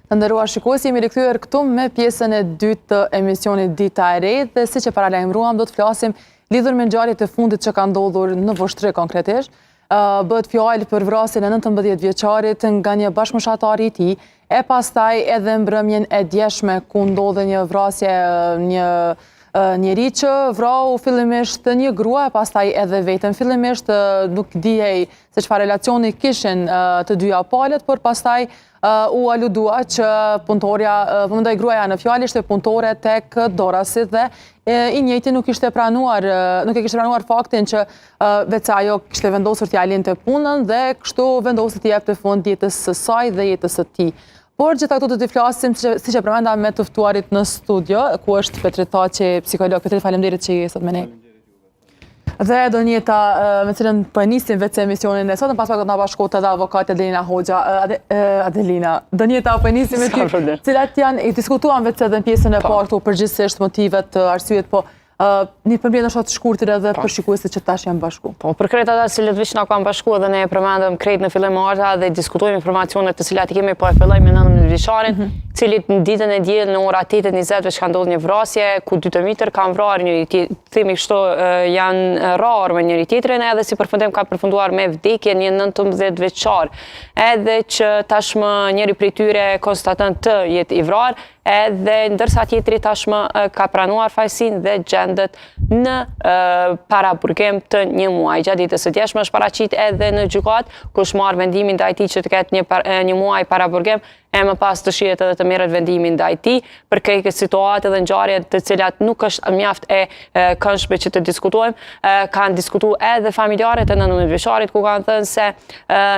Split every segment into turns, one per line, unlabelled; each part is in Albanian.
Të nderuar shikues, jemi rikthyer këtu me pjesën e dytë të emisionit Dita e Re dhe siç e paralajmëruam do të flasim lidhur me ngjarjet e fundit që ka ndodhur në Voshtrë konkretisht. Bëhet fjalë për vrasjen e 19 vjeçarit nga një bashkëmoshatar i tij, e pastaj edhe mbrëmjen e djeshme ku ndodhe një vrasje një njeri që vrau fillimisht një grua, pastaj edhe vetën. Fillimisht nuk dihej se çfarë relacioni kishin të dyja palët, por pastaj u aludua që punëtorja, mendoj gruaja në fjalë ishte punëtore tek Dorasi dhe i njëjti nuk e kishte pranuar faktin që vetë ajo kishte vendosur t'ia linte punën dhe kështu vendosi t'i jepte fund jetës së saj dhe jetës së tij. Por gjitha këtu do t'i flasim, siç e përmenda, me të ftuarit në studio, ku është Petrit Thaçi, psikolog. Petrit, faleminderit që je sot me ne. Dhe Donjeta, me cilën po e nisim vetë emisionin e sotëm, pas pak do të na bashkohet edhe avokati Adelina Hoxha. Adelina, Donjeta, po e nisim me ty. Cilat janë, i diskutuam vetë edhe në pjesën e parë këtu përgjithsisht motivet, arsyet, po një përmbledhje është të shkurtër edhe për shikuesit që tash janë bashku.
Po, për krejt ata të cilët veç na kanë bashkuar dhe ne e përmendëm krejt në fillim marta dhe diskutojmë informacionet të cilat i kemi, po e filloj me 19 vjeçarin, cilit në ditën e diel në ora 8:20 veç ka ndodhur një vrasje ku dy të mitër kanë vrarë njëri, themi kështu, janë rrarë me njëri tjetrin, edhe si përfundim ka përfunduar me vdekje një 19 vjeçar. Edhe që tashmë njëri prej tyre konstaton të jetë i vrarë, edhe ndërsa tjetri tashmë ka pranuar fajsin dhe gjendet në paraburgim të një muaj. Gjatë ditës së djeshme është paraqit edhe në gjykat, ku është marrë vendimin ndaj tij që të ketë një muaj paraburgim, e më pas të shihet edhe të merret vendimin ndaj tij për këtë situatë dhe ngjarje të cilat nuk është mjaft e këndshme që të diskutojmë. Kanë diskutuar edhe familjarët e 19 vjeçarit, ku kanë thënë se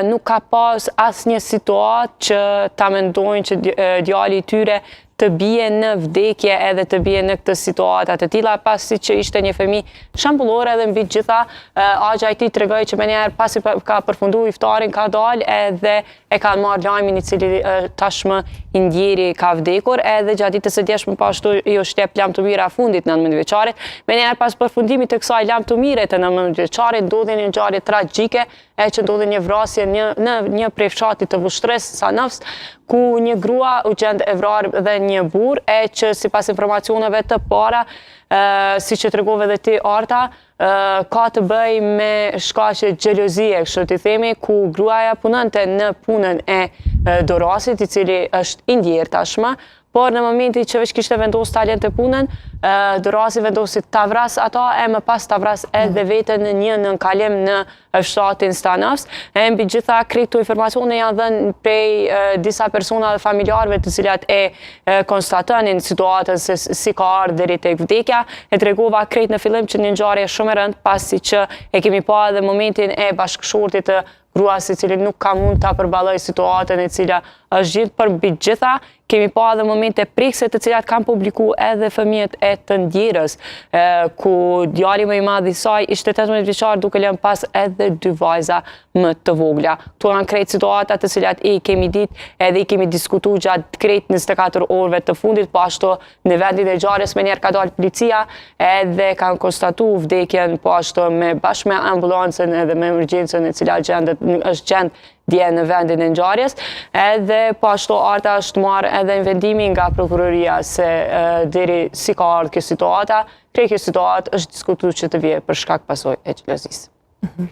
nuk ka pas asnjë situatë që ta mendojnë që djali i tyre të bie në vdekje edhe të bie në këtë situatë të tilla, pasi që ishte një fëmijë shembullore edhe mbi gjitha. Axha i tij tregoi që më njëherë pasi ka përfunduar iftarin ka dalë edhe e kanë marrë lajmin i cili tashmë i ndjeri ka vdekur, edhe gjatë ditës së djeshme po ashtu i u shtyp lam të mira fundit 19 vjeçarit. Më njëherë pas përfundimit të kësaj lam të mire të 19 vjeçarit ndodhi një ngjarje tragjike, që ndodhi një vrasje në një prej fshatit të Vushtrës, Sanofs, ku një grua u gjend e vrarë dhe një burr, që sipas informacioneve të para, siç e tregove edhe ti Arta, ka të bëj me shkaqe xhelozie, kështu t'i themi, ku gruaja punonte në punën e Dorasit, i cili është i ndjerë tashmë, por në momentin që veç kishte vendosur ta lente punën, Dorasi vendosi ta vras ata, e më pas ta vras edhe veten në një nënkalim në fshatin Sanofs. Mbi gjitha këto informacione janë dhënë prej disa persona dhe familjarëve të cilat e konstatonin situatën se si ka ardhur deri tek vdekja. E tregova krejt në fillim që një ngjarje shumë e rëndë, pasi që e kemi pa edhe momentin e bashkëshortit të gruas, i cili nuk ka mund ta përballoj situatën e cila është gjithë për mbi gjitha. Kemi pa edhe momente prikse të cilat kanë publikuar edhe fëmijët e të ndjerës, ku djali më i madh i saj ishte 18 vjeçar, duke lënë pas edhe 2 vajza më të vogla. Kto janë krejt situata të cilat i kemi ditë edhe i kemi diskutuar gjatë krejt 24 orëve të fundit, po ashtu në vendin e ngjarjes më njëherë ka dalë policia edhe kanë konstatuar vdekjen po ashtu bashkë me ambulancën edhe me urgjencën e cila është gjend dje në vendin e ngjarjes, edhe po ashtu Arta është marrë edhe në vendimin nga prokuroria se deri si ka ardhur kjo situata, kjo situatë është diskutuar që të vijë për shkak pasojë e xhelozisë.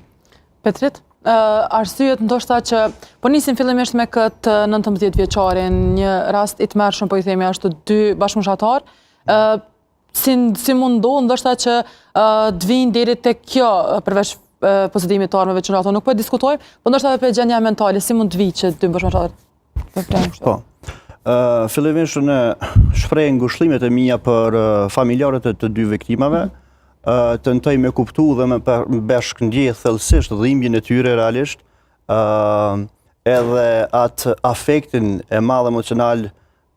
Petrit, arsyet ndoshta që po nisim fillimisht me këtë 19 vjeçarin, një rast i tmerrshëm, po i themi ashtu, 2 bashkëmoshatar, si mundohet ndoshta që të vinë deri tek kjo, përveç pozitimit të armëve që në ato nuk po e diskutojmë, po ndoshta edhe për gjendja mentale, si mund të vijë që 2 bashkëmoshatar?
Po. Fillimisht në shpreh ngushëllimet e mia për familjarët e të 2 viktimave, tentoj me kuptu dhe me bashkëndjeh thellësisht dhimbjen e tyre realisht, edhe atë afektin e madh emocional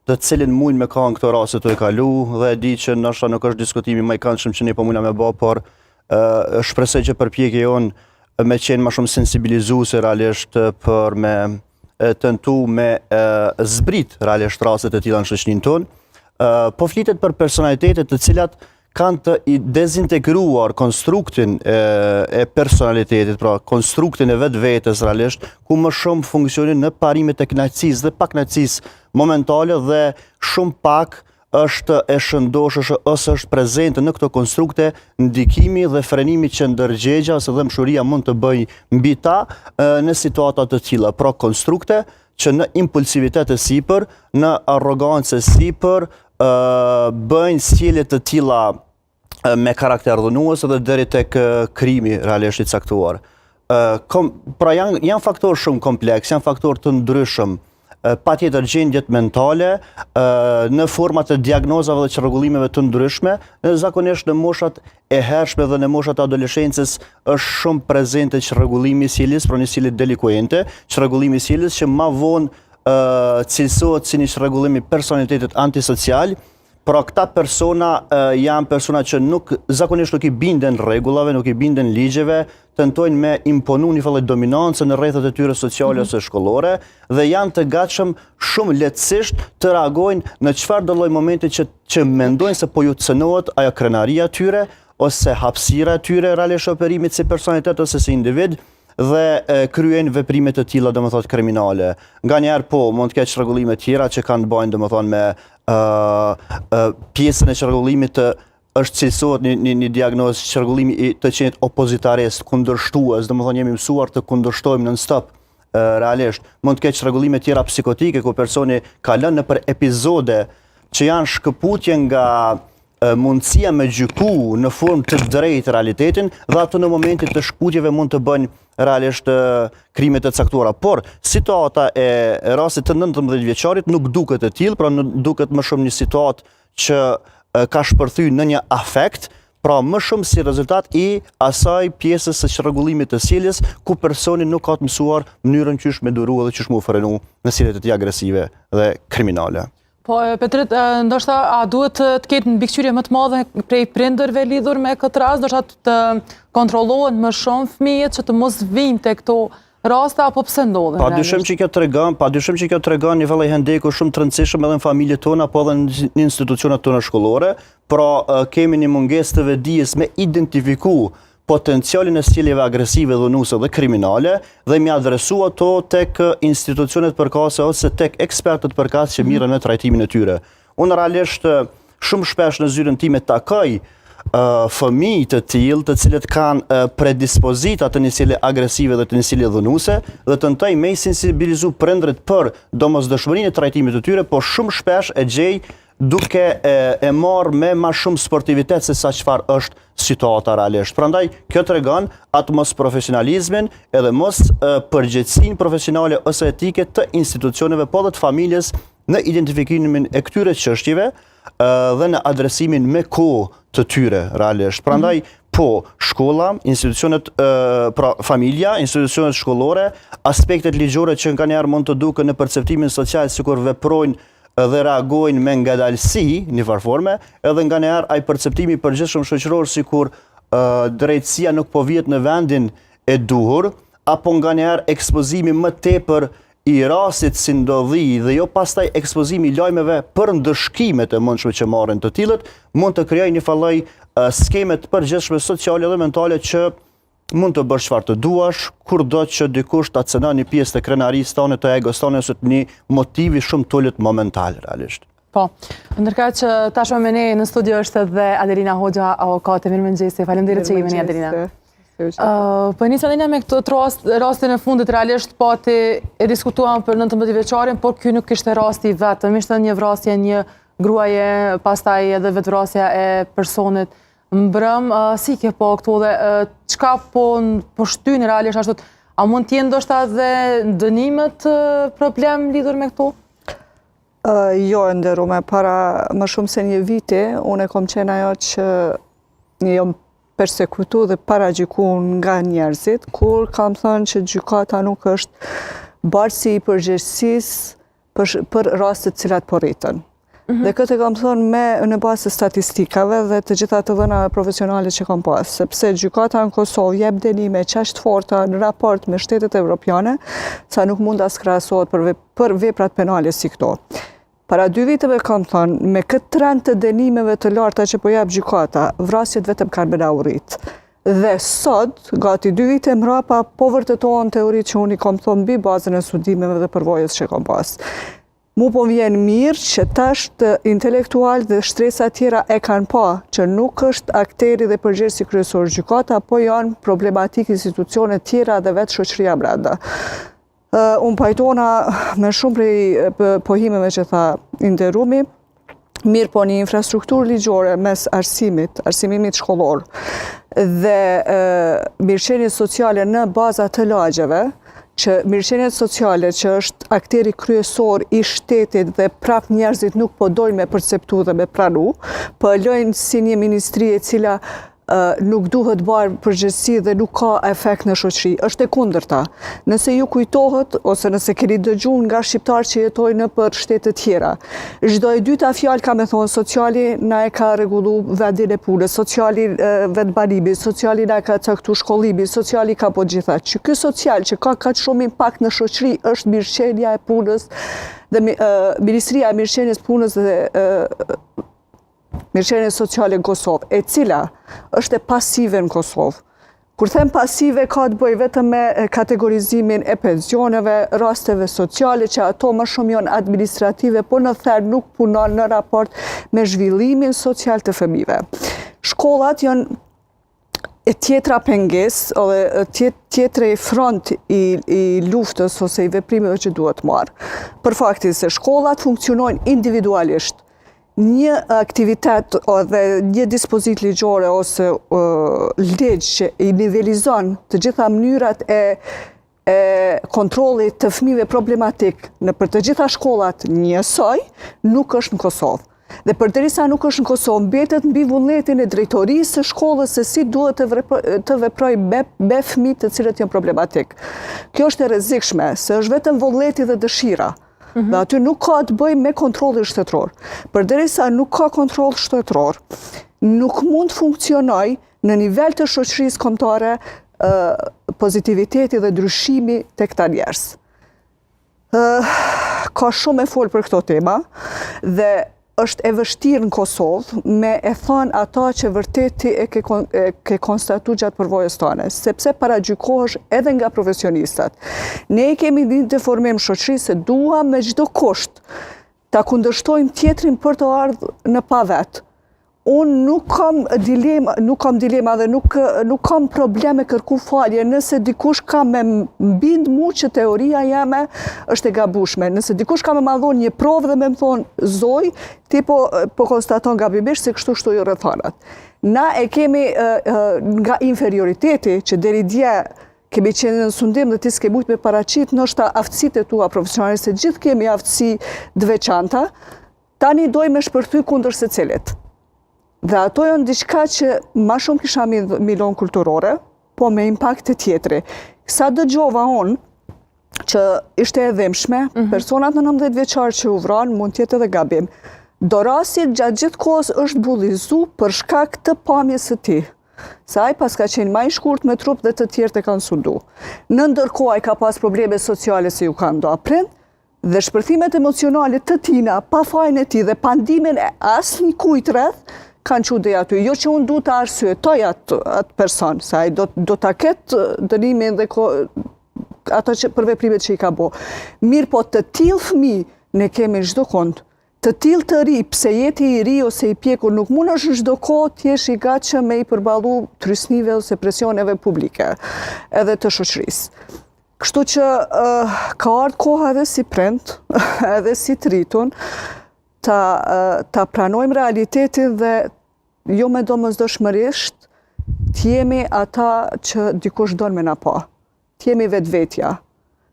të cilin mund me kanë këto raste të e kalu, dhe e di që ndoshta nuk është diskutimi më i këndshëm që ne po mundna me bë, por shpresoj që përpjekja jonë me qenë më shumë sensibilizuese realisht për me tentu me zbrit realisht rastet e tilla në shoqërinë tonë. Po flitet për personalitetet të cilat kanë të dezintegruar konstruktin e personalitetit, pra konstruktin e vetë vetës realisht, ku më shumë funksionin në parimet e kënaqësisë dhe pakënaqësisë momentale dhe shumë pak është e shëndoshë ose është prezente në këto konstrukte ndikimi dhe frenimi që ndërgjegja ose dëmshuria mund të bëjë mbi ta në situata të tilla, pra konstrukte që në impulsivitet e sipër, në arrogancë e sipër, bëjnë sjellje të tilla me karakter dhënues dhe deri tek krimi realisht i caktuar. Pra janë faktorë shumë kompleks, janë faktorë të ndryshëm, patjetër gjendjet mentale në format e diagnozave dhe çrregullimeve të ndryshme, zakonisht në moshat e hershme dhe në moshat e adoleshencës është shumë prezente çrregullimi i sjelljes, pra një sjellje delikuente, çrregullimi i sjelljes që më vonë cilësohet si një çrregullim i personalitetit antisocial. Pra këta persona janë persona që zakonisht nuk i binden rregullave, nuk i binden ligjeve, tentojnë me imponu një lloj dominancë në rrethet e tyre sociale ose shkollore dhe janë të gatshëm shumë lehtësisht të reagojnë në çfarëdo lloj momenti që mendojnë se po ju cënohet ajo krenaria e tyre ose hapësira e tyre realisht operimit si personalitet ose si individ dhe kryen veprime të tilla domethënë kriminale. Nganjëherë mund të ketë çrregullime tjera që kanë të bëjnë domethënë me pjesën e çrregullimit është cilësohet një diagnozë çrregullimi të qenit opozitares, kundërshtues, domethënë jemi mësuar të kundërshtojmë non-stop realisht. Mund të ketë çrregullime tjera psikotike ku personi ka lënë nëpër epizode që janë shkëputje nga mundësia me gjyku në formë të drejtë realitetin dhe ato në momentit të shkputjeve mund të bëjnë realisht krime të caktuara. Por situata e rastit të 19 vjeçarit nuk duket e tillë, pra duket më shumë një situatë që ka shpërthyer në një afekt, pra më shumë si rezultat i asaj pjesës së çrregullimit të sjelljes ku personi nuk ka të mësuar mënyrën qysh me duru dhe qysh me u frenu në sjelljet e tij agresive dhe kriminale.
Po, Petrit, ndoshta a duhet të ketë një mbikëqyrje më të madhe prej prindërve lidhur me këtë rast, ndoshta të kontrollohen më shumë fëmijët që të mos vinë te këto raste apo pse ndodhen?
Padyshim që kjo tregon një vallë hendeku shumë të rëndësishëm edhe në familjet tona, po edhe në institucionet tona shkollore, pra kemi një mungesë të vetdijes me identifiku potencialin e sjelljeve agresive, dhunuese dhe kriminale dhe mi adresu ato tek institucionet përkatëse ose tek ekspertët përkatëse që mirën me trajtimin e tyre. Unë realisht shumë shpesh në zyrën time takoj fëmijë të tillë, të cilët kanë predispozita të një sjellje agresive dhe të një sjellje dhunuese dhe tentoj me i sensibilizu prindërit për domosdoshmërinë e trajtimit të tyre, po shumë shpesh e gjej duke e marrë me ma shumë sportivitet se sa çfarë është situata realisht. Prandaj, kjo tregon atë mos profesionalizmin edhe mos përgjegjësinë profesionale ose etike të institucioneve, po dhe të familjes në identifikimin e këtyre çështjeve dhe në adresimin me kohë të tyre realisht. Prandaj, shkolla, institucionet, pra familja, institucionet shkollore, aspektet ligjore që nganjëherë mund të duken në perceptimin social sikur veprojnë dhe reagojnë me ngadalësi një farforme, edhe nganjëherë ai perceptimi i përgjithshëm shoqëror sikur drejtësia nuk po vjet në vendin e duhur, apo nganjëherë ekspozimi më tepër i rastit si ndodhi dhe jo pastaj ekspozimi i lajmeve për ndëshkimet e mundshme që marrin të tillët, mund të krijojë një lloj skeme të përgjithshme sociale dhe mentale që mund të bësh çfarë të duash, kur do që dikush ta cënon një pjesë të krenarisë tone, të egos tone ose të një motivi shumë tullit momental realisht.
Po, ndërkaq që tashmë me ne në studio është edhe Adelina Hoxha, avokate. Mirëmëngjesi. Faleminderit që jeni me Adelina. Po nis Adelina me këtë rastin e fundit realisht pati e diskutuam për 19 vjeçarin, por ky nuk ishte rasti i vetëm, ishte një vrasje, një gruaje, pastaj edhe vetvrasja e personit mbrëm. Si ke po këtu dhe çka po shtyni realisht ashtu? A mund t'jenë ndoshta dhe dënimet problem lidhur me këtu?
Jo, nderume, para më shumë se një viti, unë e kom qenë ajo që jam persekutu dhe paragjyku nga njerëzit, kur kam thënë që gjykata nuk është barësi i përgjegjësisë për rastet cilat po rritën. Dhe këtë kam thënë në bazë të statistikave dhe të gjitha të dhënave profesionale që kam pas, sepse gjykata në Kosovë jep dënime qaq të forta në raport me shtetet evropiane, sa nuk mund as krahasohet për veprat penale si këto. Para 2 viteve kam thënë, me këtë trend të dënimeve të larta që po jap gjykata, vrasjet vetëm kanë bëna u rrit. Dhe sot, gati 2 vite mrapa, po vërtetohen teoritë që unë i kam thënë mbi bazën e studimeve dhe përvojës që kam pas. Mu po vjen mirë që tash të intelektual dhe shtresa tjera e kanë pa që nuk është akteri dhe përgjegjësi kryesor gjykata, po janë problematikë institucione tjera dhe vetë shoqëria brenda. Unë pajtona me shumë prej pohimeve që tha Inderumi, mirë po një infrastrukturë ligjore mes arsimimit shkollor dhe mirëqenjes sociale në baza të lagjeve, që mirëqenjet sociale që është akteri kryesor i shtetit dhe prap njerëzit nuk po dojnë me perceptu dhe me pranu, po lojnë si një ministri e cila nuk duhet barë përgjithësi dhe nuk ka efekt në shoqëri. Është e kundërta. Nëse ju kujtohet, ose nëse keni dëgjuar nga shqiptarë që jetojnë nëpër shtete tjera, çdo e dyta fjalë ka me thonë sociali na e ka rregullu vendin e punës, sociali vetë banimi, sociali na ka caktu shkollimi, sociali ka po gjitha. Që ky social që ka kaq shumë impakt në shoqëri është mirëqenia e punës dhe Ministria e Mirëqenies Punës dhe Mirëqenie Sociale në Kosovë, e cila është e pasive në Kosovë. Kur them pasive, ka të bëjë vetëm me kategorizimin e pensioneve, rasteve sociale, që ato më shumë janë administrative, po në therr nuk punon në raport me zhvillimin social të fëmijëve. Shkollat janë e tjetra pengesë, ose tjetra front i luftës ose i veprimeve që duhet marrë. Për faktin se shkollat funksionojnë individualisht. Një aktivitet dhe një dispozit ligjore ose ligj që i nivelizon të gjitha mënyrat e kontrollit të fëmijëve problematik në për të gjitha shkollat njësoj, nuk është në Kosovë. Dhe përderisa nuk është në Kosovë, mbetet mbi vullnetin e drejtorisë së shkollës se si duhet të veprojë me fëmijët të cilët janë problematik. Kjo është e rrezikshme, se është vetëm vullneti dhe dëshira. Dhe aty nuk ka të bëjë me kontrollin shtetëror. Përderisa nuk ka kontroll shtetëror, nuk mund funksionoj në nivel të shoqërisë kombëtare pozitiviteti dhe ndryshimi tek ta njerëz. Ka shumë e folë për këto tema dhe është e vështirë në Kosovë me e thënë ata që vërteti e ke konstatu gjatë përvojës tonë, sepse paragjykohesh edhe nga profesionistat. Ne kemi një deformim shoqëri se duam me çdo kusht ta kundërshtojmë tjetrin për të ardhur në pa vetë. Unë nuk kam dilema dhe nuk kam probleme kërku falje nëse dikush ka me mbind mu që teoria jeme është e gabushme. Nëse dikush ka me madhon një provë dhe me më thonë zoj, ti po konstaton gabimisht se kështu shtu jo rëthanat. Na e kemi nga inferioriteti që deri dje kemi qenë në sundim dhe ti s'ke mujt me paraqit nështë aftësit e tua profesionale, se gjithë kemi aftësi dveçanta, tani doj me shpërthy kundër se cilit. Dhe ato janë diçka që ma shumë kisha milon kulturore, po me impakt të tjetri. Sa dëgjova unë, që ishte e dhimshme, personat në 19 vjeçar që u vranë mund tjetë edhe gabim. Dorasit gjatë gjithë kohës është bullizu për shkak të pamjes së tij. Se ai pas ka qenë më i shkurt me trup dhe të tjerët e kanë sundu. Në ndërkohë ai ka pas probleme sociale se ju kanë do aprind, dhe shpërthimet emocionale të tina, pa fajin e tij dhe pandimin e asnjë kujt rreth, kanë qudej aty. Jo që unë du të arsyetoj atë person, se ai do ta ketë dënimin dhe ato për veprimet që i ka bo. Mirë po të tillë fëmijë ne kemi çdo kont, të tillë të ri, pse jeti i ri ose i pjekur, nuk mund është çdo kohë t'jesh i gatshëm me i përballu trysnive ose presioneve publike, edhe të shoqërisë. Kështu që ka ardhur koha edhe si prind, edhe si të rritun, ta pranojmë realitetin dhe jo me domosdoshmërisht t'jemi ata që dikush don me na pa. T'jemi vetvetja.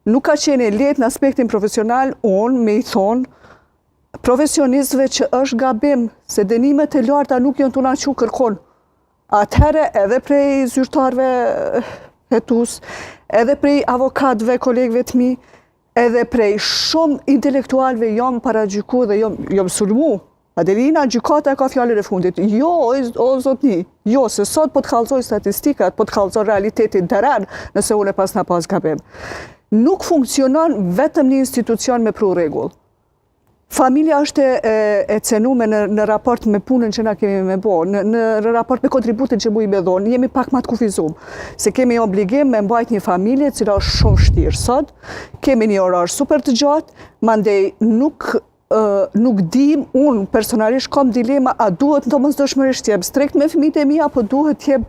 Nuk ka qenë lehtë në aspektin profesional unë me i thonë profesionistëve që është gabim, se dënimet e larta nuk janë t'u na qu kërkon. Atëherë edhe prej zyrtarëve hetus, edhe prej avokatëve, kolegëve të mi, edhe prej shumë intelektualve jam paragjyku dhe jam sulmu. Adelina, gjykata ka fjalën e fundit. Jo, o zotni, jo, se sot po të kallëzoj statistikat, po të kallëzoj realitetin teren, nëse unë e pas na pas gabim. Nuk funksionon vetëm një institucion me pru rregull. familja është e cenume në raport me punën që na kemi me bo, në raport me kontributin që mu i me dhonë, jemi pak ma të kufizum, se kemi obligim me mbajt një familje cila është shumë shtirë sot, kemi një orar super të gjatë, mandej nuk dim, unë personalisht kom dilema, a duhet në të mosdoshmërisht jem strikt me fëmijët e mi, apo duhet jem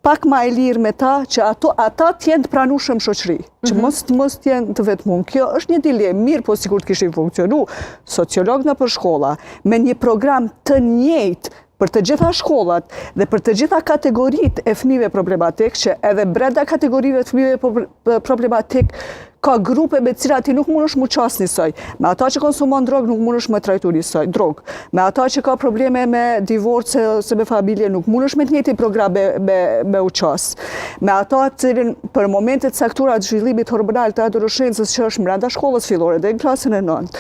pak ma e lirë me ta, që ata t'jenë të pranueshëm shoqëri, që mos t'jenë të vetmuar. Kjo është një dilemë, mirë po sikur të kishin funksionu sociolog në për shkolla, me një program të njëjtë për të gjitha shkollat dhe për të gjitha kategoritë e fëmijëve problematik, që edhe brenda kategorive të fëmijëve problematik ka grupe me cilat ti nuk mundesh mu qas njësoj. Me ata që konsumon drogë nuk mundesh me trajtu njësoj, drogë. Me ata që ka probleme me divorce ose me familje nuk mundesh me të njëjtin program me u qas. Me ata cilin për momentet saktura të zhvillimit hormonal të adoleshencës që është brenda shkollës fillore dhe në klasën e 9,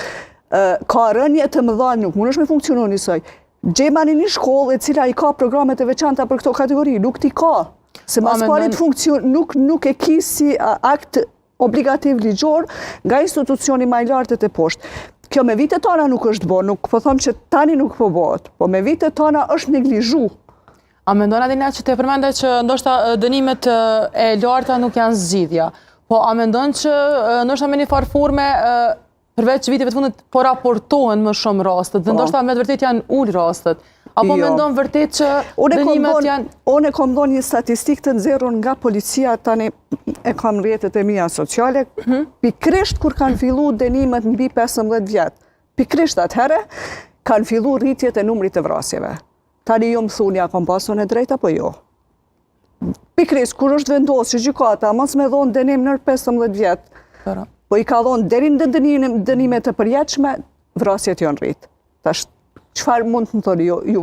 ka rënje të mëdha, nuk mundesh me funksionu njësoj. Gjemani një shkollë e cila i ka programet e veçanta për këto kategori, nuk ti ka. Se mas parit nuk e ki si akt obligativ ligjor nga institucioni ma i lartë të poshtë. Kjo me vitet tona nuk është bo, nuk po thom që tani nuk po bëhet, po me vitet tona është neglizhu.
A mendon Adina që të përmende që ndoshta dënimet e larta nuk janë zgjidhja, po a mendon që ndoshta me një farë forme përveç viteve të fundit po raportohen më shumë rastet, dhe ndoshta me të vërtet janë ullë rastet, apo mendon vërtet që dënimet janë...
Unë e kom dhënë një statistikë të nxjerrur nga policia, tani e kam rrjetet e mia sociale, pikrisht kur kanë fillu dënimet mbi 15 vjet, pikrisht atëherë kanë fillu rritjet e numrit të vrasjeve. Tani ju më thuni, a kam pasur e drejtë apo jo? Pikrisht kur është vendosur që gjykata mos me dhonë dënim nër 15 vjet, po i ka dhonë deri në dënime të përjetshme, vrasjet janë rritë. Tash çfarë mund të më thoni ju?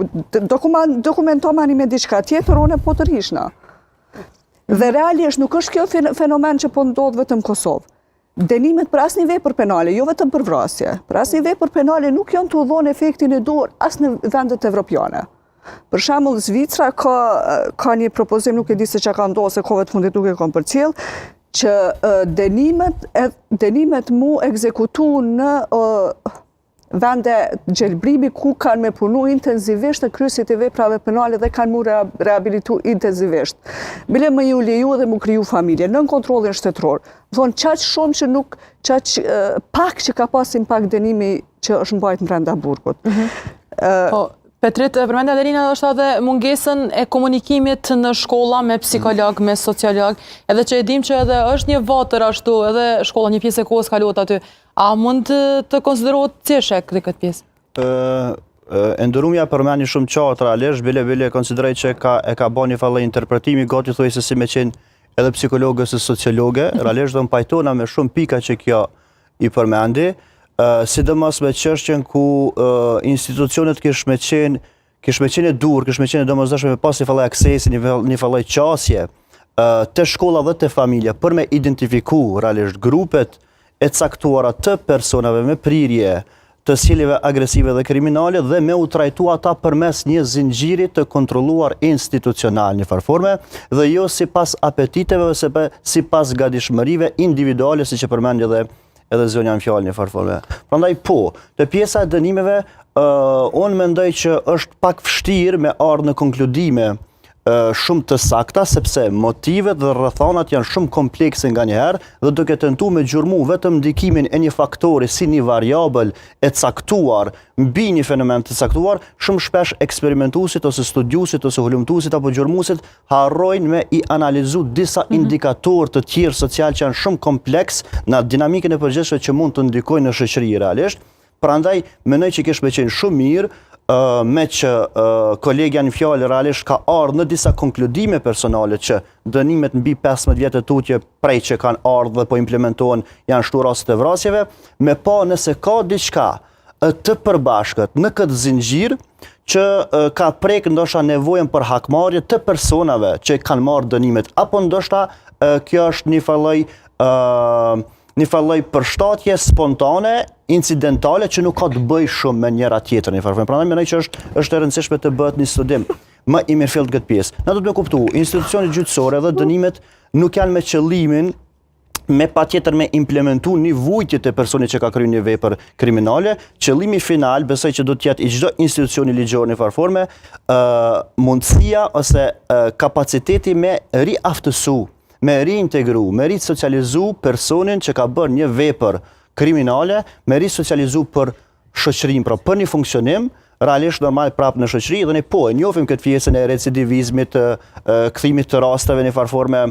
Dokumentomani me diçka tjetër, unë po të rishna. Dhe realisht nuk është kjo fenomen që po ndodh vetëm në Kosovë. Dënimet për asnjë vepër penale, jo vetëm për vrasje, për asnjë vepër penale nuk janë të dhënë efektin e duhur as në vendet evropiane. Për shembull, Zvicra ka një propozim, nuk e di se çka ka ndodhur, se kohët fundit nuk e kam përcjell, që dënimet mu ekzekutu në vende gjelbrimi ku kanë me punu intenzivisht në kryesit e veprave penale dhe kanë mu rehabilitu intenzivisht. Bile më ju leju dhe mu kriju familje, nën kontrolin shtetëror. Thonë qaq shumë që nuk, qaq pak që ka pas impact dënimi që është mbajt në brenda burgut.
Petrit, përmendja Adelina është edhe mungesën e komunikimit në shkolla me psikolog, me sociolog, edhe që e dim që edhe është një vatër ashtu, edhe shkolla një pjesë e kohës kalot aty. A mund të konsiderohet ceshek dhe këtë pjesë?
Ndërumja përmeni shumë qartë realisht, bile konsideroj që e ka bo një fallë interpretimi, gati thuj se si me qenë edhe psikologës e sociologe, realisht dhe më pajtona me shumë pika që kjo i përmendi, sidomos me çështjen ku institucionet kish me qenë e dur, kish me qenë e domosdoshme me pas një fallë aksesi, një fallë qasje të shkolla dhe të familja për me identifiku realisht grupet e caktuara të personave me prirje të sjelljeve agresive dhe kriminale dhe me u trajtu ata përmes një zinxhiri të kontrolluar institucional një farforme dhe jo sipas apetiteve ose sipas gatishmërive individuale, siç e përmendi edhe zonja në fjallë një farforme. Prandaj të pjesa e dënimeve, unë mendoj që është pak vështirë me ardhur në konkludime shumë të sakta, sepse motivet dhe rrethonat janë shumë komplekse nga njëherë dhe duke tentu me gjurmu vetëm ndikimin e një faktori si një variabël e caktuar mbi një fenomen të caktuar, shumë shpesh eksperimentuesit ose studiuesit ose hulumtuesit apo gjurmuesit harrojnë me i analizu disa indikatorë të tjerë social që janë shumë kompleks në dinamikën e përgjithshme që mund të ndikojnë në shoqëri realisht. Prandaj mendoj që kish me qenë shumë mirë me që kolegja në fjallë realisht ka ardhë në disa konkludime personale që dënimet mbi 15 vjetë të tutje prej që kanë ardhë dhe po implementohen janë shtu rastet e vrasjeve, me pa nëse ka diçka të përbashkët në këtë zinxhir që ka prek ndoshta nevojën për hakmarrje të personave që kanë marrë dënimet, apo ndoshta kjo është një falloj përshtatje spontane, incidentale, që nuk ka të bëj shumë me njëra tjetër një farë. Prandaj mendoj që është e rëndësishme të bëhet një studim më i mirëfillt këtë pjesë. Na duhet të kuptu, institucionet gjyqësore dhe dënimet nuk janë me qëllimin me patjetër me implementu një vujtje të personit që ka kryer një vepër kriminale. Qëllimi final besoj që do të jetë i çdo institucioni ligjor në farforme mundësia ose kapaciteti me riaftësu, me reintegru, me risocializu personin që ka bërë një vepër kriminale, me risocializu për shoqërinë, pra për një funksionim realisht normal prapë në shoqëri, dhe ne po e njohim këtë pjesën e recidivizmit, kthimit të rasteve në farforme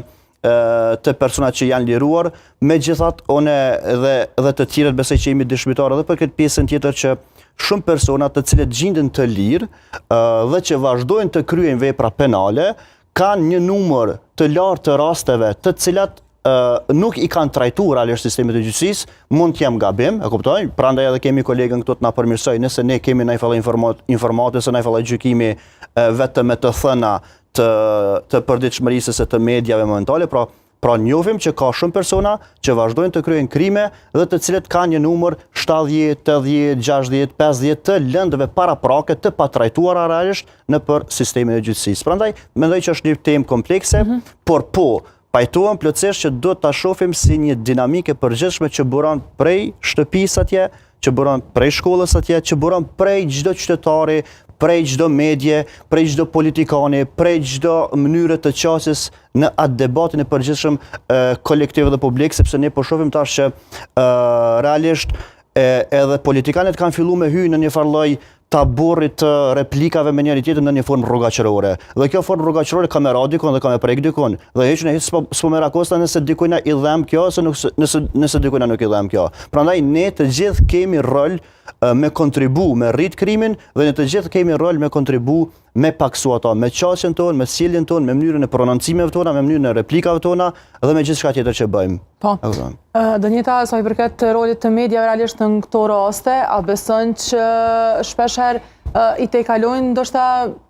të personat që janë liruar, megjithatë one dhe të tjerët besoj që jemi dëshmitar edhe për këtë pjesën tjetër që shumë persona të cilët gjenden të lirë dhe që vazhdojnë të kryejnë vepra penale, kanë një numër të lartë të rasteve të cilat nuk i kanë trajtuar realisht sistemet e gjyqësisë, mund të jem gabim, e kuptoj, prandaj edhe kemi kolegën këtu të na përmirësoj nëse ne kemi ndonjë fallë informate ose ndonjë fallë gjykimi vetëm me të thëna të përditshmërisë se të medjave momentale, pra njohim që ka shumë persona që vazhdojnë të kryejnë krime dhe të cilët kanë një numër 70, 80, 60, 50 të lëndëve paraprake të patrajtuara realisht në për sistemin e gjyqësisë. Prandaj mendoj që është një temë komplekse, por po pajtohem plotësisht që do ta shohim si një dinamike përgjithshme që buron prej shtëpisë atje, që buron prej shkollës atje, që buron prej çdo qytetari, prej çdo medje, prej çdo politikani, prej çdo mënyre të qasjes në atë debatin e përgjithshëm kolektiv dhe publik, sepse ne po shohim tash që realisht edhe politikanët kanë filluar me hyrë në një farë lloj taborrit të replikave me njëri tjetrin në një formë rrugaqërore. Dhe kjo formë rrugaqërore ka me radikon dhe ka me prek dikon. Dhe heq në hiç s'po me rakosta nëse dikujna i dhem kjo ose nëse dikujna nuk i dhem kjo. Prandaj ne të gjithë kemi rol me kontribu me rrit krimin dhe ne të gjithë kemi rol me kontribu me paksu ata, me qasjen tonë, me sjelljen tonë, me mënyrën e prononcimeve tona, me mënyrën e replikave tona dhe me gjithçka tjetër që bëjmë.
Po. Dënjeta, sa i përket rolit të mediave realisht në këto raste, a beson që shpeshherë i tejkalojnë ndoshta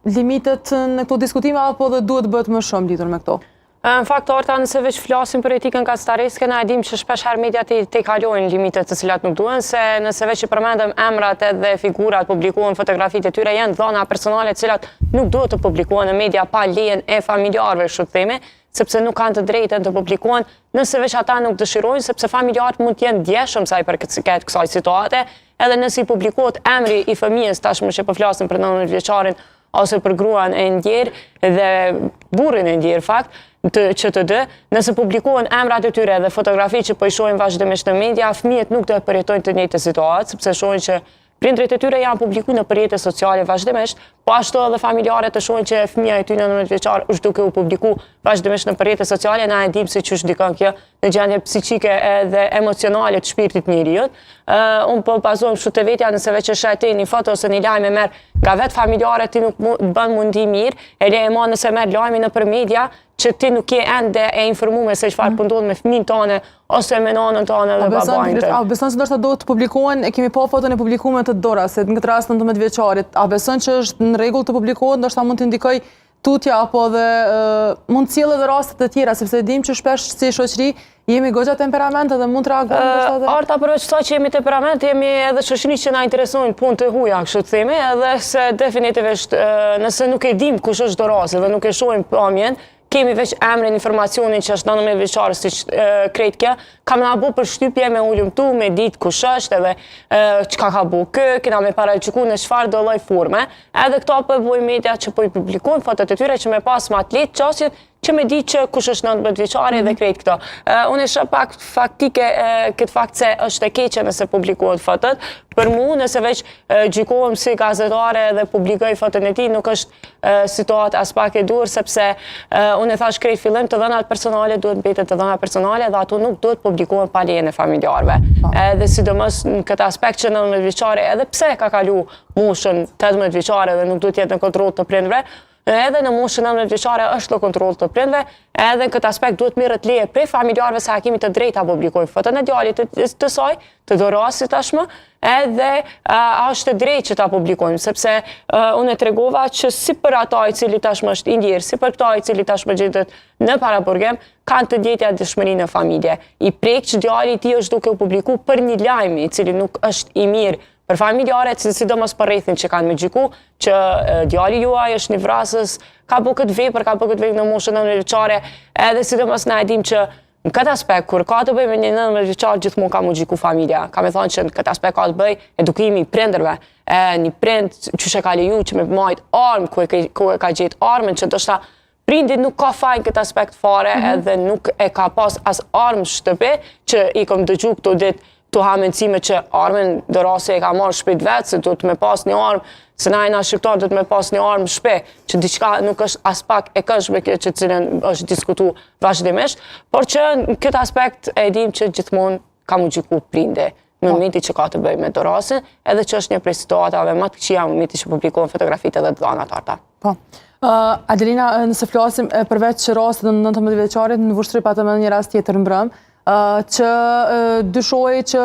limitet në këto diskutime apo dhe duhet bëhet më shumë lidhur me këto?
Në fakt, Arta, nëse veç flasim për etikën kacitareske, na e dim që shpeshherë mediat i kalojnë limitet të cilat nuk duhen, se nëse veç i përmendëm emrat dhe figurat, publikohen fotografitë e tyre, janë dhëna personale të cilat nuk duhet të publikohen në media pa lejen e familjarëve, kështu themi, sepse nuk kanë të drejtën të publikohen, nëse veç ata nuk dëshirojnë, sepse familjarët mund të jenë ndjeshëm sa i përket kësaj situate, edhe nëse i publikohet emri i fëmijës, tashmë që po flasim për 19 vjeçarin ose për gruan e ndjerë dhe burrin e ndjerë fakt, që të dë, nëse publikohen emrat e tyre dhe fotografi që po i shohin vazhdimisht në media, fëmijët nuk do të përjetojnë të njëjtë situatë, sepse shohin që prindrit e tyre janë publikuar në rrjetet sociale vazhdimisht, po ashtu edhe familjarët të shohin që fëmia e tyre në 19 vjeçar është duke u publikuar vazhdimisht në rrjetet sociale, na e dim se ç'është ndikon kjo në gjendje psiqike dhe emocionale të shpirtit të njeriu. Unë po bazohem kështu të vetja, nëse veç e sheh ti një foto ose një lajm e merr nga vetë familjarët, ti nuk bën mundi mirë, e le e ma nëse merr lajmin nëpër media që ti nuk je ende e informuar se çfarë po ndodh me fëmijën tonë ose me nanën tonë dhe babain tonë.
A beson se ndoshta do të publikohen, e kemi pa foton e publikuar të Dorasit, në këtë rast 19 vjeçarit, a beson që është në rregull të publikohet, ndoshta mund të indikoj tutja apo dhe mund të sjellë edhe raste të tjera, sepse dim që shpesh si shoqëri jemi goxha temperament dhe mund të reagojmë ndoshta edhe.
Arta, përveç sa që jemi temperament, jemi edhe shoqëri që na interesojnë punë të huaja, kështu të themi, edhe se definitivisht nëse nuk e dim kush është Dorasi dhe nuk e shohim pamjen, kemi veç emrin, informacionin që është 19 vjeçar si krejt kjo, kam na bu për shtypje me ullumtu, me ditë kush është edhe çka ka bu kë, kena me paraqyku në çfarë do lloj forme, edhe këto po e bojnë media që po i publikojnë fotot e tyre që me pas më atlet qasjet që me di që kush është 19 vjeçari dhe krejt këto. Unë e shoh pak faktike këtë fakt se është e keqe nëse publikohet fotot. Për mua, nëse veç gjykohem si gazetare dhe publikoj foton e tij, nuk është situatë as pak e dur, sepse unë e thash krejt fillim, të dhënat personale duhet mbeten të dhëna personale dhe ato nuk duhet publikohen pa lejen e familjarëve. Edhe sidomos në këtë aspekt që 19 vjeçari, edhe pse ka kalu moshën 18 vjeçare dhe nuk duhet jetë në kontroll të prindërve, edhe në moshën 19 vjeçare është në kontroll të prindërve, edhe në këtë aspekt duhet merret leje prej familjarëve se a kemi të drejtë ta publikojmë foton e djalit të saj, të Dorasit tashmë, edhe është e drejtë që ta publikojmë, sepse unë e tregova që si për ata i cili tashmë është i ndjerë, si për këta i cili tashmë gjendet në paraburgim, kanë të njëjta dëshmëri në familje. I prek që djali i tij është duke u publikuar për një lajm i cili nuk është i mirë për familjarët, sidomos për rrethin që kanë me gjyku, që djali juaj është një vrasës, ka bërë këtë vepër në moshën 19 vjeçare, edhe sidomos na e dim që Në këtë aspekt, kur ka të bëj me një 19 vjeçar, gjithmonë ka mu gjiku familja. Ka me thonë që në këtë aspekt ka të bëj edukimi i prindërve. Një prind që shë ka leju që me majt armë, ku e ka gjetë armën, që ndoshta prindit nuk ka fajnë këtë aspekt fare, edhe nuk e ka pas as armë shtëpi, që i kom dëgju këto ditë të hamencime që armën do rase e ka marrë shpejt vetë, se do të me pas një armë, se na shqiptarë do të me pas një armë shpe, që diçka nuk është as pak e këndshme kjo që cilën është diskutu vazhdimisht, por që në këtë aspekt e dim që gjithmonë ka mu gjiku prinde, në momenti që ka të bëj me dorasin, edhe që është një prej situatave më të këqija në momenti që publikohen fotografitë edhe dhana të arta.
Po. Adelina, nëse flasim përveç që rastit në 19 vjeçarit, në vështri pa të më një rast tjetër mbrëm, që dyshoj që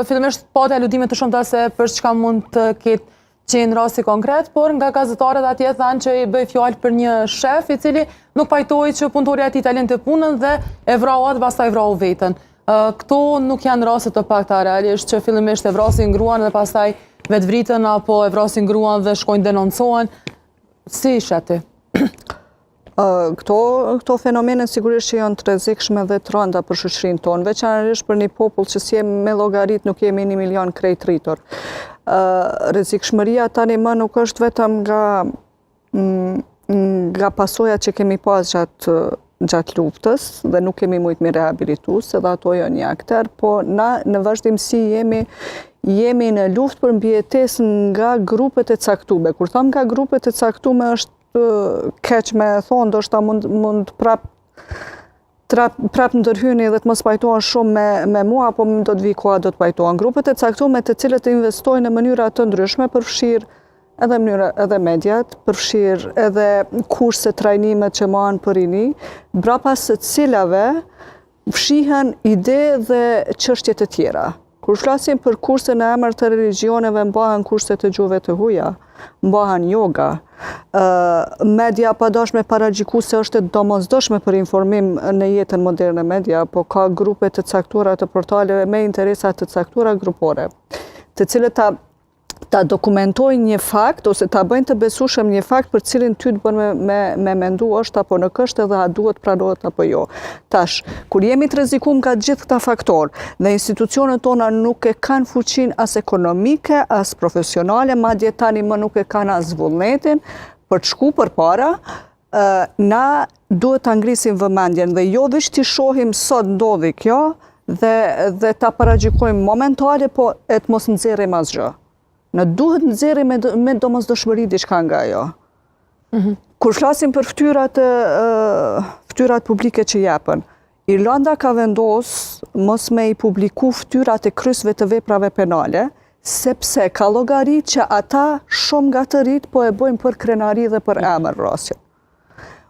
fillimisht pati aludime të shumta se për çka mund të ketë qenë rasti konkret, por nga gazetarët atje thanë që i bëj fjalë për një shef i cili nuk pajtoi që punëtorja e tij ta lënte punën dhe e vrau atë, pastaj vrau veten. Këto nuk janë raste të pakta realisht që fillimisht e vrasin gruan dhe pastaj vetvritën apo e vrasin gruan dhe shkojnë denoncohen. Si ishe aty?
Këto fenomene sigurisht që janë të rrezikshme dhe të rënda për shoqërinë tonë, veçanërisht për një popull që si me llogarit nuk jemi 1 milion krejt rritur. Rrezikshmëria tani më nuk është vetëm nga pasojat që kemi pas gjatë luftës dhe nuk kemi mujt me rehabilitu, se dhe ato janë një akter, po na në vazhdimsi jemi në luftë për mbijetesën nga grupet e caktume. Kur tham nga grupet e caktume është keq me thonë, do shta mund prap në ndërhyni dhe të mos pajtohen shumë me mua, apo do të vi koha do të pajtohen. Grupet e caktume të cilët investojnë në mënyra të ndryshme, përfshirë edhe mediat, përfshirë edhe kurse trajnimet që marrin për rini, brapa së cilave fshihen ide dhe çështje të tjera. Kur flasim për kurse në emër të religioneve, mbahen kurse të gjuhëve të huaja, mbahen yoga. Media padashme paragjiku se është e domosdoshme për informim në jetën moderne media, po ka grupe të caktuara të portaleve me interesa të caktuara grupore, të cilët ta dokumentojnë një fakt ose ta bëjnë të besueshëm një fakt për cilin ty të bën me mendu është apo nuk është edhe a duhet pranohet apo jo. Tash, kur jemi të rrezikuar nga gjithë këta faktorë dhe institucionet tona nuk e kanë fuqinë as ekonomike, as profesionale, madje tani më nuk e kanë as vullnetin për të shku përpara, na duhet ta ngrisim vëmendjen dhe jo veç të shohim sot ndodhi kjo dhe ta paragjykojmë momentale, po e të mos nxjerrim asgjë. Në duhet nxjerrim me domosdoshmëri diçka nga ajo. Kur flasim për fytyrat publike që jepen, Irlanda ka vendosur mos me i publiku fytyrat e kryesve të veprave penale, sepse ka llogarit që ata shumë nga të rit po e bojnë për krenari dhe për emër vrasje.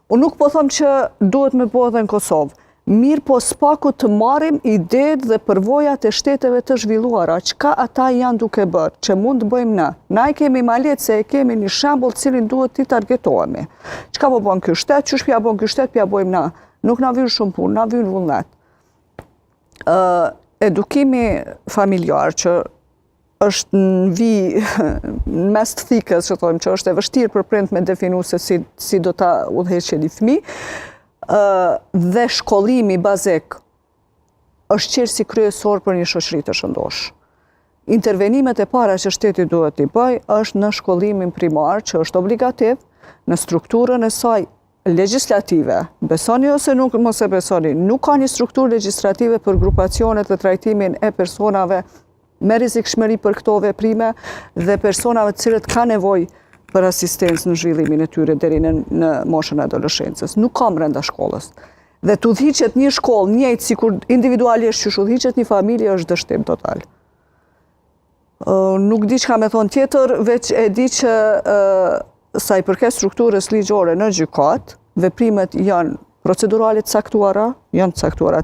Unë nuk po them që duhet me bëhet edhe në Kosovë. Mirë po spaku të marrim idetë dhe përvojat e shteteve të zhvilluara, çka ata janë duke bërë, që mund të bëjmë na. Na i kemi malet se e kemi një shembull cilin duhet t'i targetohemi. Çka po bën ky shtet, çush pja bën ky shtet, pja bëjmë na. Nuk na vjen shumë punë, na vjen vullnet. Edukimi familjar që është në mes të thikës, që thojmë që është e vështirë për prind me definu se si do ta udhëheqë një fëmijë, dhe shkollimi bazik është qërësi kryesor për një shoqëri të shëndosh. Intervenimet e para që shteti duhet t'i bëj është në shkollimin primar, që është obligativ, në strukturën e saj legjislative. Besoni ose nuk mos e besoni, nuk ka një strukturë legjislative për grupacionet dhe trajtimin e personave me rrezikshmëri për këto veprime dhe personave të cilët ka nevojë për asistencë në zhvillimin e tyre deri në moshën e adoleshencës. Nuk ka brenda shkollës. Dhe të udhëhiqet një shkollë njëjtë sikur individualisht që udhëhiqet një familje është dështim total. Nuk di çka me thonë tjetër, veç e di që sa i përket strukturës ligjore në gjykat, veprimet janë procedurale të caktuara,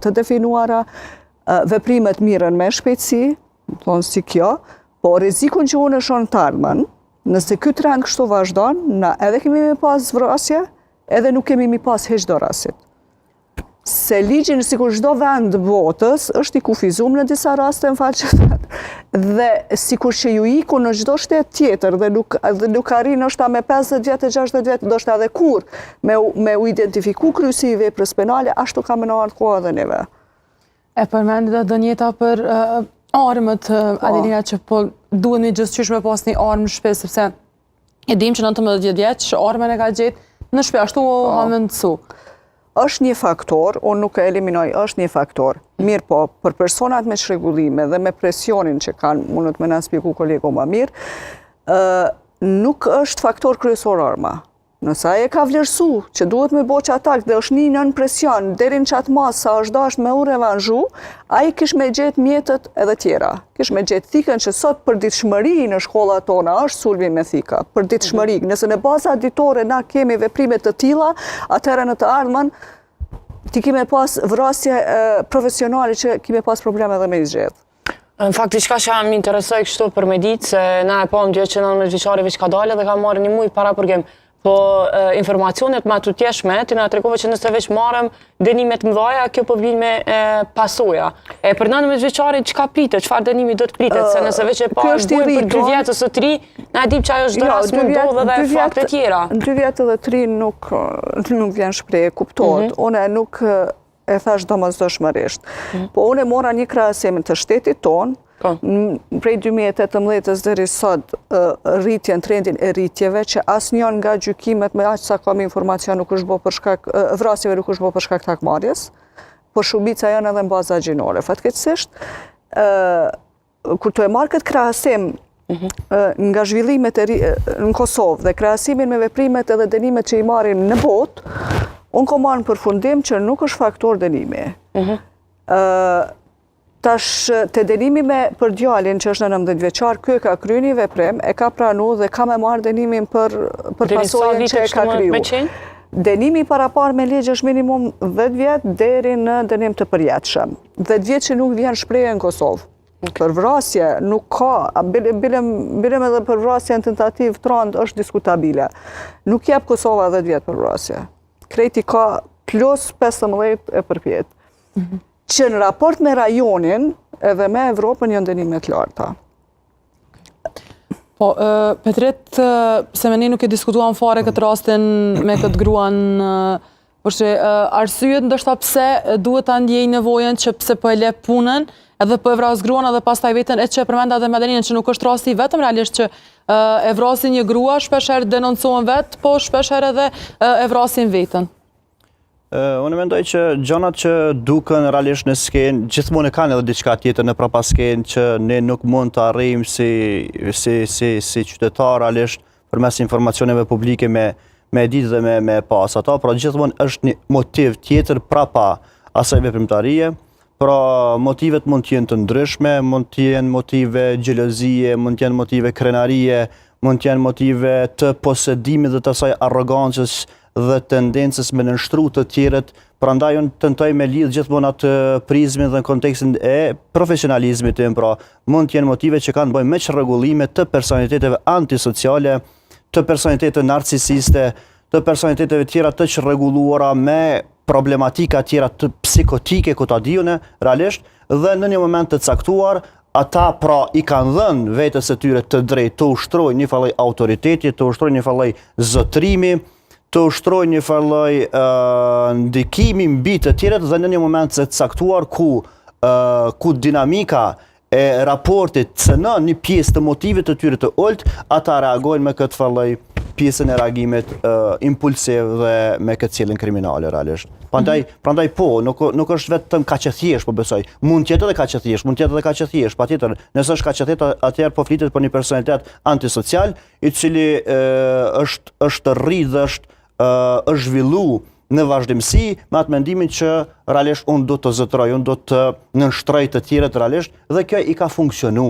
të definuara, veprimet mirën me shpejtësi, thonë si kjo, po rrezikun që unë e shoh të ardhmen, nëse ky trend kështu vazhdon, na edhe kemi me pas vrasje, edhe nuk kemi me pas hiç dorasit. Se ligjin sikur çdo vend botës është i kufizuar në disa raste në fakt dhe sikur që ju iku në çdo shtet tjetër dhe nuk arrin ndoshta me 50 vjet e 60 vjet, ndoshta edhe kur me u identifiku kryesi i veprës penale, ashtu ka më ardhur koha edhe neve.
E përmendi dhe dënjeta për armët, Adelina, që po duhet një gjithçysh me pas një armë në shtëpi, sepse e dim që 19 vjeç që armën e ka gjetë në shtëpi, ashtu ha mëndsu.
Është një faktor, unë nuk e eliminoj, është një faktor. Mirë po, për personat me çrregullime dhe me presionin që kanë, mundet me na spiku kolegu më mirë, nuk është faktor kryesor arma. Nëse ai e ka vlerësu që duhet me bo që atak dhe është një nën presion, deri në qatë masë sa është dash me u revanzhu, ai kish me gjetë mjetet edhe tjera. Kish me gjetë thikën që sot për ditëshmëri në shkollat tona është sulmi me thika. Për ditëshmëri, nëse në baza ditore na kemi veprime të tilla, atëherë në të ardhmen ti kime pas vrasje profesionale që kime pas probleme edhe me izgjedh.
Në fakt, diçka që më interesoj kështu për me ditë, se na e pam gjë që 19 vjeçari veç ka dalë dhe ka marrë një muj para përgjem. Po informacionet ma të tjeshme, ti nga tregove që nëse veç marëm dënimet mëdhaja, kjo po vjen me pasoja. E për 19 vjeçarin çka pritet, çfarë dënimi do të pritet, se nëse veç e pa bujë për 2 vjet ose 3, na e dim që ajo çdo rast mund ndodhe dhe fakte tjera.
Në 2 vjet edhe 3 nuk vjen shprehje, kuptohet. Unë nuk e thash domosdoshmërisht. Po unë mora një krahasim të shtetit tonë, prej 2018 deri sot rritjen, trendin e rritjeve, që asnjën nga gjykimet me aq sa kam informacion nuk është bërë për shkak vrasjeve, nuk është bërë për shkak të hakmarrjes, por shumica janë edhe në baza gjinore. Fatkeqësisht, kur të e marr këtë krahasim nga zhvillimet në Kosovë dhe krahasimin me veprimet edhe dënimet që i marrin në botë, unë kam marrë në përfundim që nuk është faktor dënimi. Tash të dënimi për djalin që është në 19 vjeçar, ky ka kryer një veprim, e ka pranuar dhe ka me marrë dënimin për pasojën që e ka kriju. Dënimi parapar me ligj është minimum 10 vjet deri në dënim të përjetshëm. 10 vjet që nuk vjen shprehje në Kosovë. Për vrasje nuk ka, bilem edhe për vrasje në tentativë trond është diskutabile. Nuk jep Kosova 10 vjet për vrasje. Kreti ka plus 15 e përpjet. Që në raport me rajonin edhe me Evropën janë dënimet larta.
Po, Petrit, se me ne nuk e diskutuam fare këtë rastin me këtë gruan, përse arsyet ndoshta pse duhet ta ndjej nevojën që pse po e le punën, edhe po e vras gruan edhe pastaj veten, e që e përmenda edhe Madelinën që nuk është rasti vetëm realisht që e vrasin një grua, shpeshherë denoncohen vetë, po shpeshherë edhe e vrasin veten.
Unë mendoj që gjonat që duken realisht në skenë, gjithmonë kanë edhe diçka tjetër në prapaskenë që ne nuk mund të arrijmë si qytetar realisht përmes informacioneve publike me ditë dhe me pas ato, pra gjithmonë është një motiv tjetër prapa asaj veprimtarie. Pra motivet mund të jenë të ndryshme, mund të jenë motive xhelozie, mund të jenë motive krenarie, mund të jenë motive të posedimit dhe të asaj arrogancës dhe tendencës me nënshtru të tjerët, prandaj unë tentoj me lidh gjithmonë atë prizmin dhe në kontekstin e profesionalizmit tim, pra mund të jenë motive që kanë bëjnë me çrregullime të personaliteteve antisociale, të personaliteteve narcisiste, të personaliteteve tjera të çrregulluara me problematika tjera të psikotike ku ta diune realisht, dhe në një moment të caktuar ata pra i kanë dhënë vetes së tyre të drejtë të ushtrojnë një falloj autoriteti, të ushtrojnë një falloj zotrimi, të ushtrojnë një falloj ndikimi mbi të tjerët dhe në një moment të caktuar ku dinamika e raportit cënon një pjesë të motivit të tyre të ulët, ata reagojnë me këtë falloj pjesën e reagimit impulsiv dhe me këtë cilën kriminale realisht. Prandaj po, nuk është vetëm kaq e thjeshtë, po besoj. Mund të jetë edhe kaq e thjeshtë, mund të jetë edhe kaq e thjeshtë, patjetër. Nëse është kaq e thjeshtë, atëherë po flitet për një personalitet antisocial, i cili është rrit dhe është zhvillu në vazhdimsi me atë mendimin që realisht unë do të zotëroj, unë do të nënshtroj të tjerët realisht dhe kjo i ka funksionu,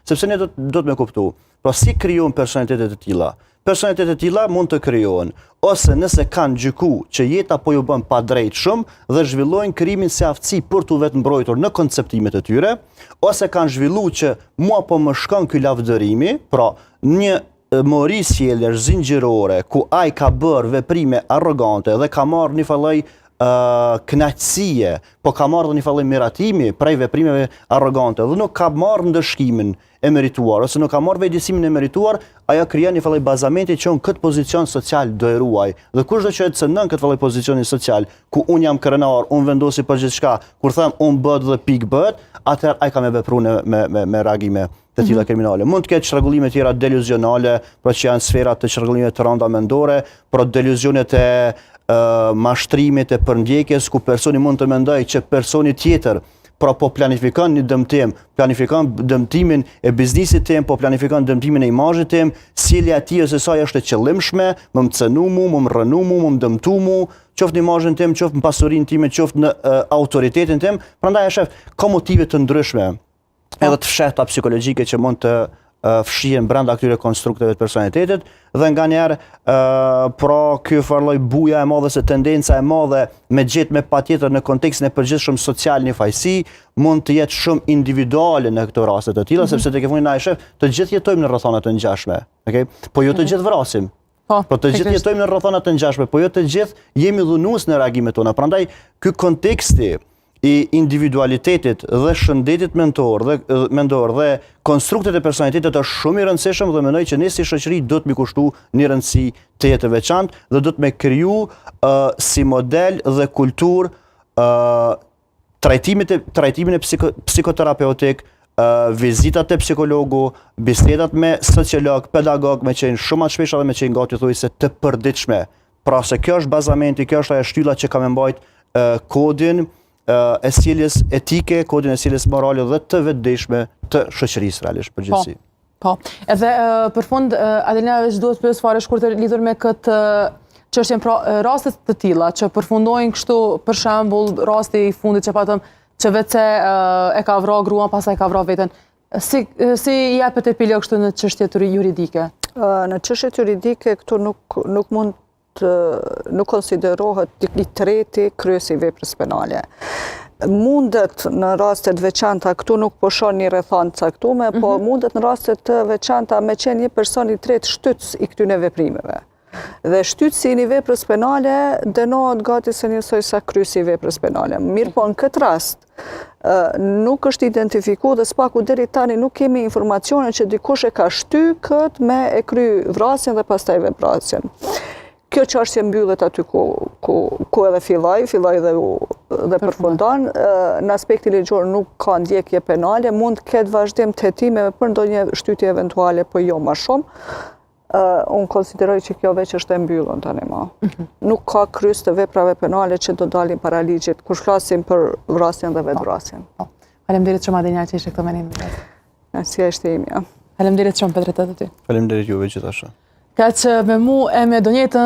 sepse ne do të me kuptu. Pra si krijon personalitetet e tilla? Personalitetet e tilla mund të krijohen ose nëse kanë gjyku që jeta po ju bën pa drejt shumë dhe zhvillojnë krimin si aftësi për t'u vetë mbrojtur në konceptimet e tyre, ose kanë zhvilluar që mua po më shkon ky lavdërimi, pra një mori sjelljesh zinxhirore ku ai ka bërë veprime arrogante dhe ka marrë një falloj kënaqësie, po ka marrë dhe një fallim miratimi prej veprimeve arrogante dhe nuk ka marrë ndëshkimin e merituar, ose nuk ka marrë vëjdisimin e merituar, ajo krijon një fallim bazamenti që unë këtë pozicion social do e ruaj. Dhe kushdo që e cënon këtë fallim pozicionin social, ku unë jam krenar, unë vendosi për gjithçka, kur them unë bëhet dhe pikë bëhet, atëherë ai ka me vepru me reagime të tilla kriminale. Mund të ketë çrregullime tjera deluzionale, por që janë sfera të çrregullimeve të rënda mendore, por deluzionet e mashtrimit e përndjekjes, ku personi mund të mendojë që personi tjetër pra po planifikon një dëmtim, planifikon dëmtimin e biznisit tim, po planifikon dëmtimin e imazhit tim, sjellja e tij ose saj është e qëllimshme, më cënu mu, më rënu mu, më dëmtu mu, qoftë në imazhin tim, qoftë në pasurinë time, qoftë në autoritetin tim, prandaj e shef ka motive të ndryshme, edhe të fshehta psikologjike që mund të fshihen brenda këtyre konstrukteve të personalitetit, dhe nganjëherë pra ky farlloj buja e madhe se tendenca e madhe me gjetë me patjetër në kontekstin e përgjithshëm social një fajsi mund të jetë shumë individuale në këto raste të tilla, sepse tek e fundit na e shef, të gjithë jetojmë në rrethana të ngjashme, okay? Po jo të gjithë vrasim. Po të gjithë jetojmë në rrethana të ngjashme, po jo të gjithë jemi dhunues në reagimet tona. Prandaj ky konteksti i individualitetit dhe shëndetit mendor dhe konstruktet e personalitetit është shumë i rëndësishëm dhe mendoj që ne si shoqëri do të mi kushtu një rëndësi të jetë e veçantë dhe do të me kriju si model dhe kultur trajtimin e psikoterapeutik, vizitat e psikologu, bisedat me sociolog, pedagog, me qenë shumë atë shpesha dhe me qenë gati thuajse të përditshme. Pra se kjo është bazamenti, kjo është ajo shtylla që ka me mbajt kodin e sjelljes etike, kodin e sjelljes morale dhe të vetëdijshme të shoqërisë realisht përgjithësi.
Po. Edhe për fund Adelina veç duhet të pyes fare shkurtër lidhur me këtë çështjen, pra rastet të tilla që përfundojnë kështu, për shembull rasti i fundit që patëm që vetë e ka vrarë gruan, pastaj ka vrarë veten. Si jepet epilog kështu në çështjet juridike?
Në çështjet juridike këtu nuk konsiderohet një treti kryesi veprës penale. Mundet në rastet veçanta, këtu nuk po shoh një rrethanë caktuar, po mundet në rastet të veçanta me qenë një person i tretë shtytës i këtyre veprimeve. Dhe shtytësi i një veprës penale dënohet gati se njësoj sa kryesi i veprës penale. Mirë po në këtë rast nuk është identifikuar dhe spaku deri tani nuk kemi informacione që dikush e ka shty këtë me e kry vrasjen dhe pastaj veprasjen. Kjo çështje mbyllet aty ku edhe filloi dhe përfundon. Në aspektin ligjor nuk ka ndjekje penale, mund të ketë vazhdim të hetimeve për ndonjë shtytje eventuale, po jo më shumë. Unë konsideroj që kjo veç është e mbyllur tani më. Nuk ka kryes të veprave penale që do dalin para ligjit, kur flasim për vrasjen dhe vetvrasjen.
Faleminderit shumë Adelina që ishe këtu me ne.
Asia është imja.
Faleminderit shumë Petre të ty.
Faleminderit juve gjithashtu.
Ka që me mu e me donjetën